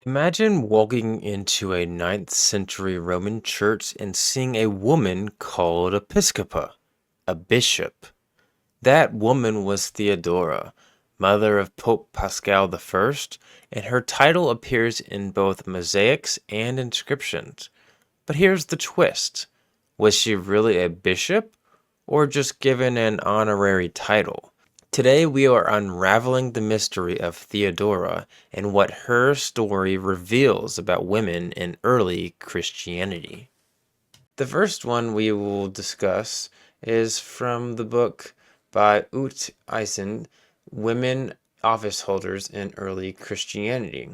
Imagine walking into a ninth century Roman church and seeing a woman called Episcopa, a bishop. That woman was Theodora, mother of Pope Paschal I, and her title appears in both mosaics and inscriptions. But here's the twist. Was she really a bishop or just given an honorary title? Today we are unraveling the mystery of Theodora and what her story reveals about women in early Christianity. The first one we will discuss is from the book by Ut Eisen, Women Office Holders in Early Christianity.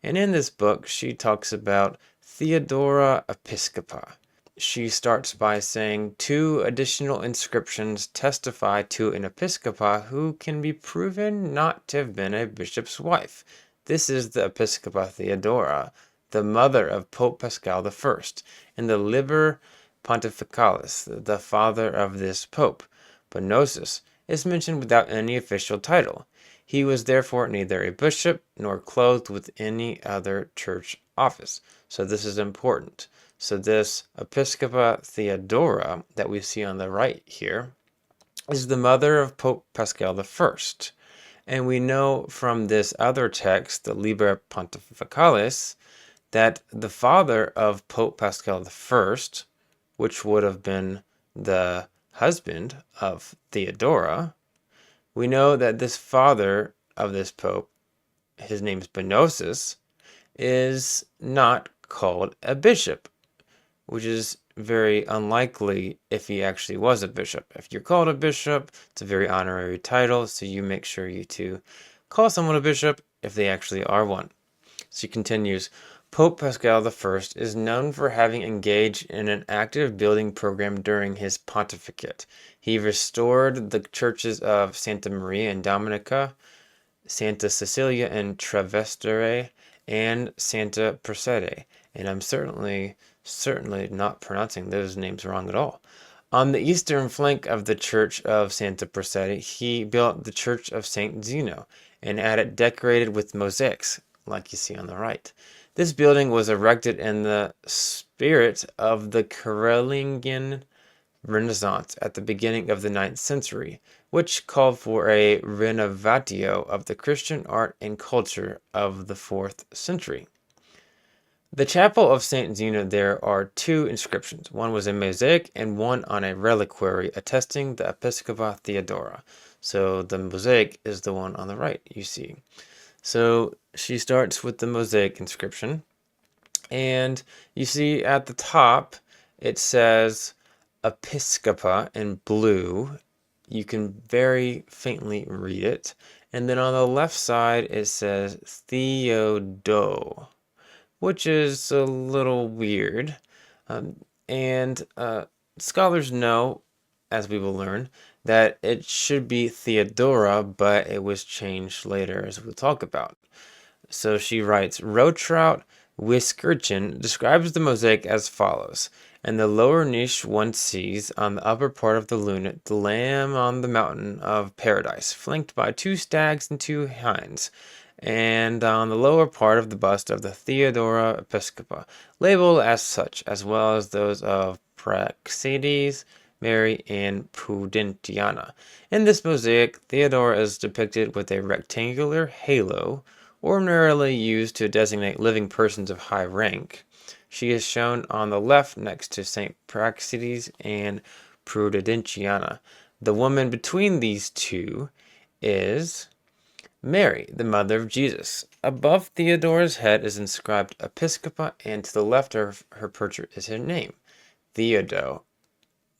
And in this book, she talks about Theodora Episcopa. She starts by saying 2 additional inscriptions testify to an episcopa who can be proven not to have been a bishop's wife. This is the Episcopa Theodora, the mother of Pope Paschal I, and the Liber Pontificalis, the father of this pope. But Gnosis is mentioned without any official title. He was therefore neither a bishop nor clothed with any other church office. So this is important. So this Episcopa Theodora that we see on the right here is the mother of Pope Paschal I. And we know from this other text, the Liber Pontificalis, that the father of Pope Paschal I, which would have been the husband of Theodora, we know that this father of this pope, his name is Benosis, is not called a bishop, which is very unlikely if he actually was a bishop. If you're called a bishop, it's a very honorary title, so you make sure you to call someone a bishop if they actually are one. She continues, Pope Paschal I is known for having engaged in an active building program during his pontificate. He restored the churches of Santa Maria in Dominica, Santa Cecilia in Trastevere, and Santa Prassede. And I'm certainly not pronouncing those names wrong at all. On the eastern flank of the church of Santa Prassede, he built the church of Saint Zeno and had it decorated with mosaics, like you see on the right. This building was erected in the spirit of the Carolingian Renaissance at the beginning of the 9th century, which called for a renovatio of the Christian art and culture of the 4th century. The chapel of St. Zeno, there are 2 inscriptions. One was a mosaic and one on a reliquary attesting the Episcopa Theodora. So the mosaic is the one on the right, you see. So she starts with the mosaic inscription, and you see at the top it says Episcopa in blue. You can very faintly read it. And then on the left side it says Theodo, which is a little weird. And scholars know, as we will learn, that it should be Theodora, but it was changed later, as we'll talk about. So she writes, Rotraut Wiskirchen describes the mosaic as follows. In the lower niche one sees, on the upper part of the lunate, the Lamb on the mountain of paradise, flanked by 2 stags and 2 hinds, and on the lower part of the bust of the Theodora Episcopa, labeled as such, as well as those of Praxedes, Mary, and Prudentiana. In this mosaic, Theodora is depicted with a rectangular halo, ordinarily used to designate living persons of high rank. She is shown on the left next to St. Praxedes and Prudentiana. The woman between these 2 is Mary, the mother of Jesus. Above Theodora's head is inscribed Episcopa, and to the left of her portrait is her name, Theodo,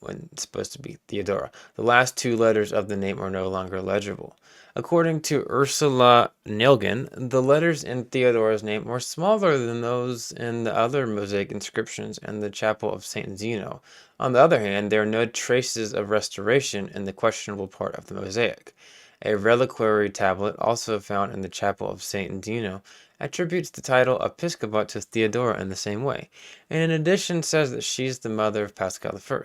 when it's supposed to be Theodora. The last 2 letters of the name are no longer legible. According to Ursula Nilgen, the letters in Theodora's name were smaller than those in the other mosaic inscriptions in the chapel of St. Zeno. On the other hand, there are no traces of restoration in the questionable part of the mosaic. A reliquary tablet, also found in the chapel of St. Zeno, attributes the title Episcopa to Theodora in the same way, and in addition says that she is the mother of Paschal I.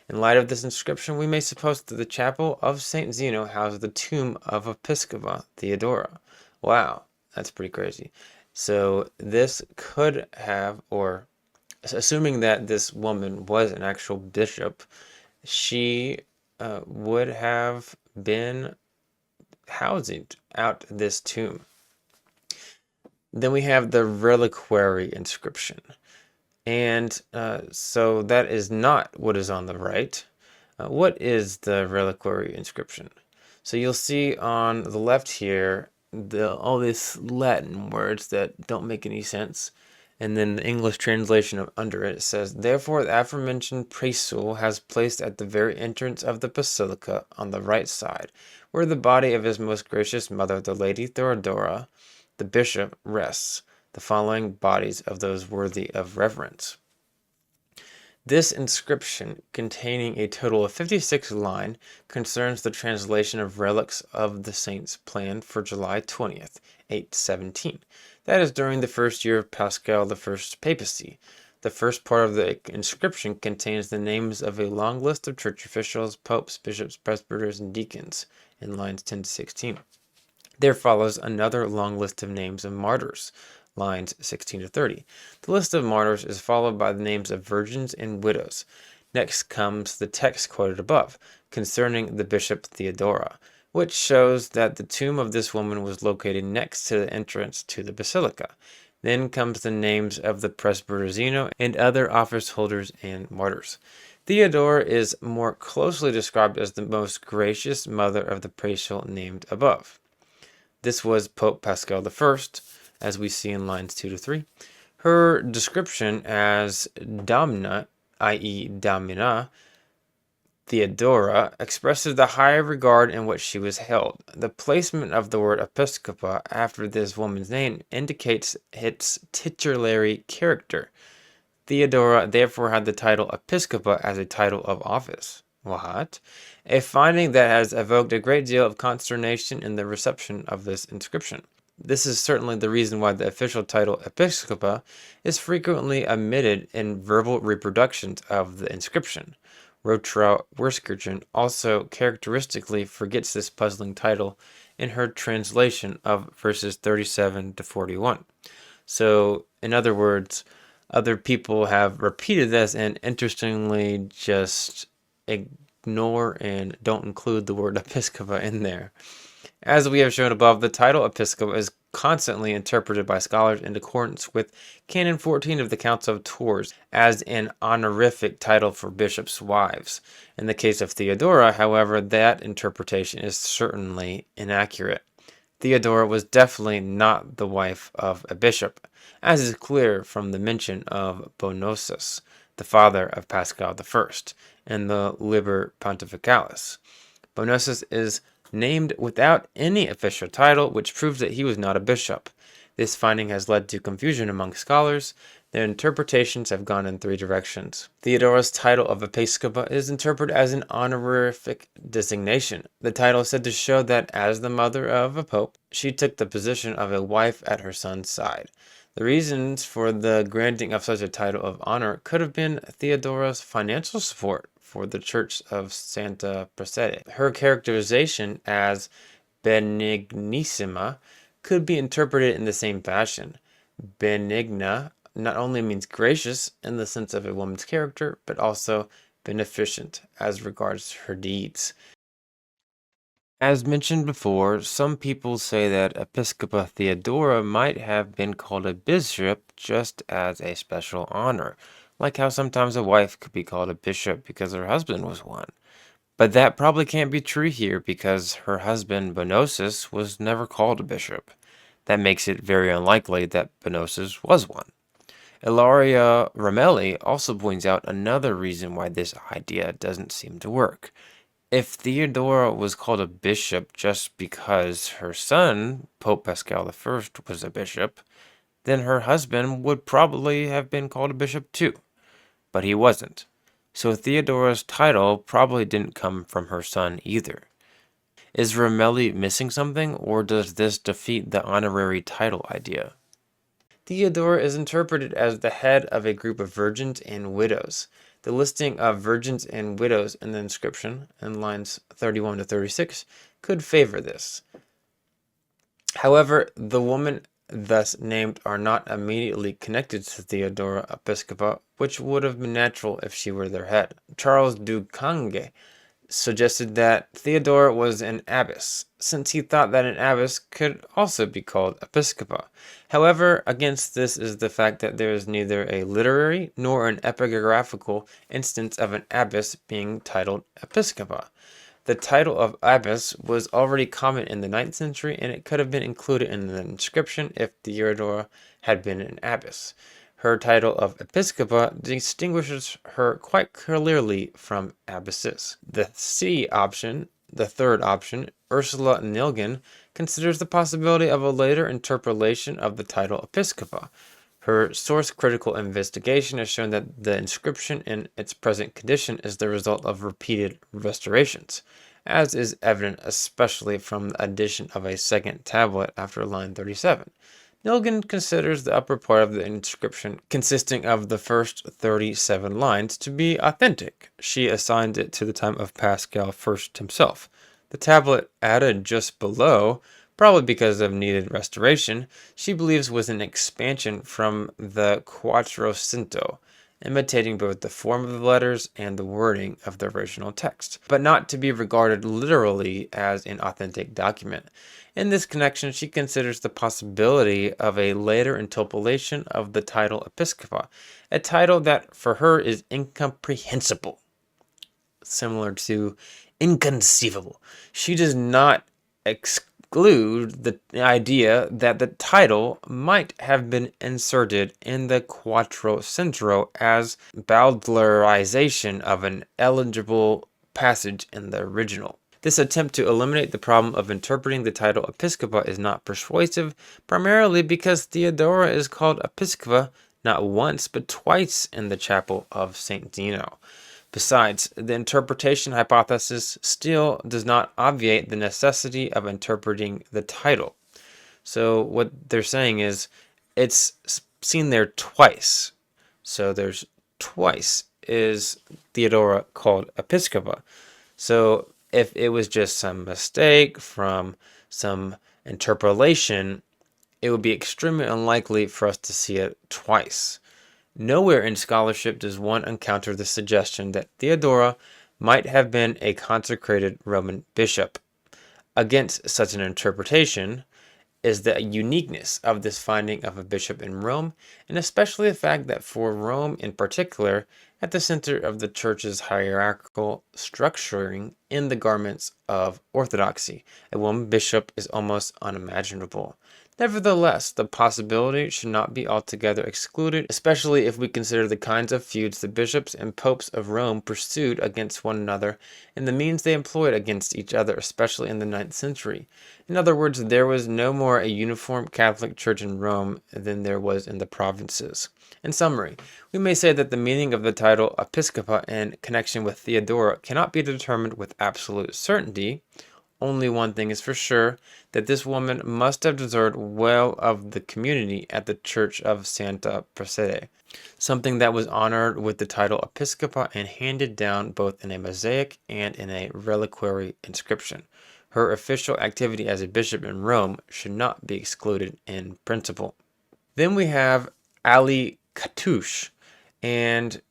In light of this inscription, we may suppose that the chapel of St. Zeno housed the tomb of Episcopa Theodora. Wow, that's pretty crazy. So this could have, or assuming that this woman was an actual bishop, she would have been housed out this tomb. Then we have the reliquary inscription. And so that is not what is on the right. What is the reliquary inscription? So you'll see on the left here all these Latin words that don't make any sense. And then the English translation under it says, "Therefore the aforementioned praesul has placed at the very entrance of the basilica on the right side, where the body of his most gracious mother, the Lady Theodora, the bishop, rests, the following bodies of those worthy of reverence." This inscription, containing a total of 56 lines, concerns the translation of relics of the saints planned for July 20th, 817. That is during the first year of Paschal I's papacy. The first part of the inscription contains the names of a long list of church officials, popes, bishops, presbyters, and deacons, in lines 10 to 16. There follows another long list of names of martyrs, lines 16 to 30. The list of martyrs is followed by the names of virgins and widows. Next comes the text quoted above, concerning the bishop Theodora, which shows that the tomb of this woman was located next to the entrance to the basilica. Then comes the names of the presbyter Zeno and other office holders and martyrs. Theodora is more closely described as the most gracious mother of the paschal named above. This was Pope Paschal I, as we see in lines 2 to 3. Her description as Domna, i.e. Domina, Theodora, expresses the high regard in which she was held. The placement of the word Episcopa after this woman's name indicates its titulary character. Theodora therefore had the title Episcopa as a title of office. What? A finding that has evoked a great deal of consternation in the reception of this inscription. This is certainly the reason why the official title Episcopa is frequently omitted in verbal reproductions of the inscription. Rotra Werskirchen also characteristically forgets this puzzling title in her translation of verses 37 to 41. So, in other words, other people have repeated this and interestingly just ignore and don't include the word Episcopa in there. As we have shown above, the title Episcopa is constantly interpreted by scholars in accordance with Canon 14 of the Council of Tours as an honorific title for bishops' wives. In the case of Theodora, however, that interpretation is certainly inaccurate. Theodora was definitely not the wife of a bishop, as is clear from the mention of Bonosus, the father of Paschal I, in the Liber Pontificalis. Bonosus is named without any official title, which proves that he was not a bishop. This finding has led to confusion among scholars. Their interpretations have gone in three directions. Theodora's title of Episcopa is interpreted as an honorific designation. The title is said to show that as the mother of a pope, she took the position of a wife at her son's side. The reasons for the granting of such a title of honor could have been Theodora's financial support for the Church of Santa Prassede. Her characterization as benignissima could be interpreted in the same fashion. Benigna not only means gracious in the sense of a woman's character, but also beneficent as regards her deeds. As mentioned before, some people say that Episcopa Theodora might have been called a bishop just as a special honor, like how sometimes a wife could be called a bishop because her husband was one. But that probably can't be true here because her husband Bonosus was never called a bishop. That makes it very unlikely that Bonosus was one. Ilaria Ramelli also points out another reason why this idea doesn't seem to work. If Theodora was called a bishop just because her son, Pope Paschal I, was a bishop, then her husband would probably have been called a bishop too. But he wasn't. So Theodora's title probably didn't come from her son either. Is Ramelli missing something, or does this defeat the honorary title idea? Theodora is interpreted as the head of a group of virgins and widows. The listing of virgins and widows in the inscription, in lines 31 to 36, could favor this. However, the woman thus named are not immediately connected to Theodora Episcopa, which would have been natural if she were their head. Charles du Cange suggested that Theodora was an abbess, since he thought that an abbess could also be called Episcopa. However, against this is the fact that there is neither a literary nor an epigraphical instance of an abbess being titled Episcopa. The title of abbess was already common in the 9th century, and it could have been included in the inscription if Theodora had been an abbess. Her title of Episcopa distinguishes her quite clearly from abbesses. The C option, the third option, Ursula Nilggen, considers the possibility of a later interpolation of the title Episcopa. Her source-critical investigation has shown that the inscription in its present condition is the result of repeated restorations, as is evident especially from the addition of a second tablet after line 37. Nilggen considers the upper part of the inscription, consisting of the first 37 lines, to be authentic. She assigns it to the time of Paschal I himself. The tablet added just below, probably because of needed restoration, she believes was an expansion from the Quattrocinto, imitating both the form of the letters and the wording of the original text, but not to be regarded literally as an authentic document. In this connection, she considers the possibility of a later interpolation of the title Episcopa, a title that for her is incomprehensible, similar to inconceivable. She does not exclude the idea that the title might have been inserted in the Quattrocentro as bowdlerization of an eligible passage in the original. This attempt to eliminate the problem of interpreting the title Episcopa is not persuasive, primarily because Theodora is called Episcopa not once but twice in the chapel of St. Zeno. Besides, the interpretation hypothesis still does not obviate the necessity of interpreting the title. So what they're saying is it's seen there twice. So there's twice is Theodora called Episcopa. So if it was just some mistake from some interpolation, it would be extremely unlikely for us to see it twice. Nowhere in scholarship does one encounter the suggestion that Theodora might have been a consecrated Roman bishop. Against such an interpretation is the uniqueness of this finding of a bishop in Rome, and especially the fact that for Rome in particular, at the center of the church's hierarchical structuring in the garments of orthodoxy, a woman bishop is almost unimaginable. Nevertheless, the possibility should not be altogether excluded, especially if we consider the kinds of feuds the bishops and popes of Rome pursued against one another and the means they employed against each other, especially in the 9th century. In other words, there was no more a uniform Catholic Church in Rome than there was in the provinces. In summary, we may say that the meaning of the title Episcopa in connection with Theodora cannot be determined with absolute certainty. Only one thing is for sure, that this woman must have deserved well of the community at the church of Santa Prassede, something that was honored with the title Episcopa and handed down both in a mosaic and in a reliquary inscription. Her official activity as a bishop in Rome should not be excluded in principle. Then we have Ali Katouche, and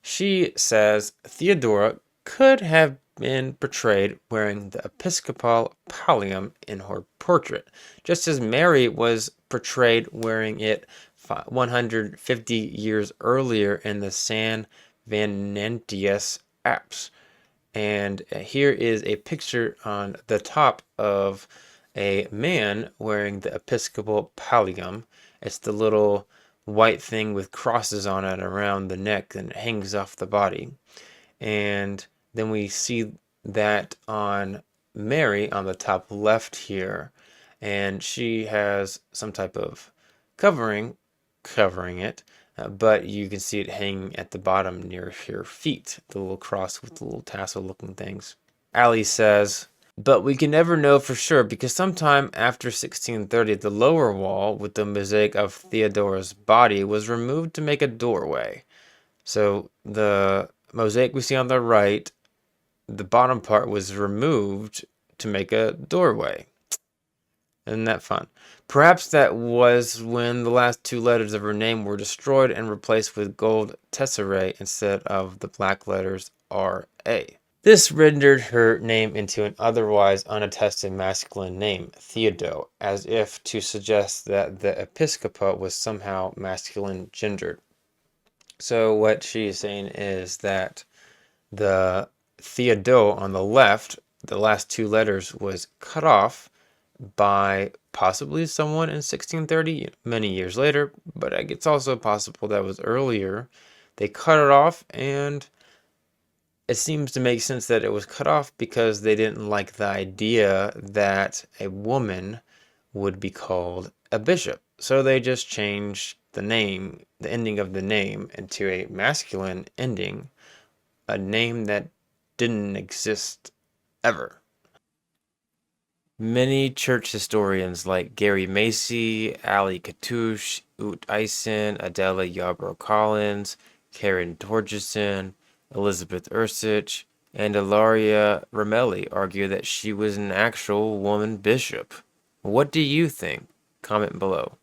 she says Theodora could have been portrayed wearing the episcopal pallium in her portrait, just as Mary was portrayed wearing it 150 years earlier in the San Venantius apse. And here is a picture on the top of a man wearing the episcopal pallium. It's the little white thing with crosses on it around the neck and it hangs off the body. And then we see that on Mary on the top left here, and she has some type of covering it, but you can see it hanging at the bottom near her feet, the little cross with the little tassel looking things. Ali says, but we can never know for sure because sometime after 1630 the lower wall with the mosaic of Theodora's body was removed to make a doorway. So the mosaic we see on the right, the bottom part was removed to make a doorway. Isn't that fun? Perhaps that was when the last two letters of her name were destroyed and replaced with gold tesserae instead of the black letters R.A. This rendered her name into an otherwise unattested masculine name, Theodora, as if to suggest that the Episcopa was somehow masculine gendered. So what she is saying is that the Theodora on the left, the last two letters, was cut off by possibly someone in 1630, many years later, but it's also possible that was earlier. They cut it off, and it seems to make sense that it was cut off because they didn't like the idea that a woman would be called a bishop. So they just changed the name, the ending of the name, into a masculine ending, a name that didn't exist ever. Many church historians like Gary Macy, Ali Katouche, Ute Eisen, Adela Yarbrough Collins, Karen Torgerson, Elizabeth Ursich, and Ilaria Ramelli argue that she was an actual woman bishop. What do you think? Comment below.